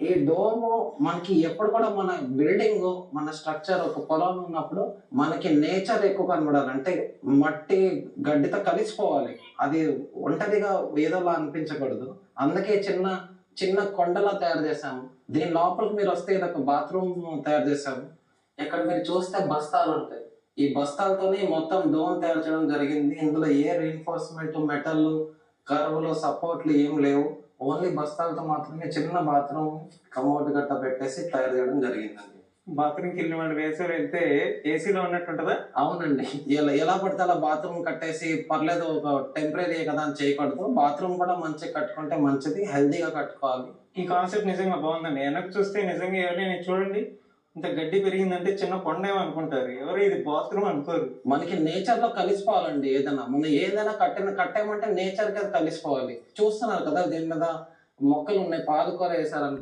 ఈ డోము మనకి ఎప్పుడు కూడా మన బిల్డింగ్, మన స్ట్రక్చర్ ఒక పొలం ఉన్నప్పుడు మనకి నేచర్ ఎక్కువ కనబడాలి. అంటే మట్టి, గడ్డితో కలిసిపోవాలి. అది ఒంటరిగా ఏదోలా అనిపించకూడదు. అందుకే చిన్న చిన్న కొండలా తయారు చేశాము. దీని లోపలికి మీరొస్తే ఇదొక బాత్రూమ్ తయారు చేశాము. ఇక్కడ మీరు చూస్తే బస్తాలుంటాయి. ఈ బస్తాలతోనే మొత్తం డోమ్ తయారు చేయడం జరిగింది. ఇందులో ఏ రీన్ఫోర్స్‌మెంట్, మెటల్లు, కర్వ్‌లు, సపోర్ట్‌లు ఏం లేవు. ఓన్లీ బస్తాలతో మాత్రమే చిన్న బాత్రూమ్ కమోడ్ గట్టా పెట్టేసి తయారు చేయడం జరిగిందండి. బాత్రూమ్‌కెళ్ళిన వాళ్ళు వేసవిలో వెళ్తే ఏసీలో ఉన్నట్టుంటదా? అవునండి. ఎలా ఎలా పడితే అలా బాత్రూమ్ కట్టేసి పర్లేదు ఒక టెంపరరీయే కదా అని చేయకూడదు. బాత్రూమ్ కూడా మంచిగా కట్టుకుంటే మంచిది. హెల్తీగా కట్టుకోవాలి. ఈ కాన్సెప్ట్ నిజంగా బాగుందండి. వెనక్కి చూస్తే నిజంగా ఎవరైనా చూడండి ఇంత గడ్డి పెరిగిందంటే చిన్న కొండేమో అనుకుంటారు. ఎవరు ఇది బాత్రూమ్ అనుకోరు. మనకి నేచర్‌లో కలిసిపోవాలండి ఏదైనా. మనం ఏదైనా కట్టామంటే నేచర్‌కి అది కలిసిపోవాలి. చూస్తున్నారు కదా! దీని మీద మొక్కలున్నాయి. పాలకూర ఏసారనుకో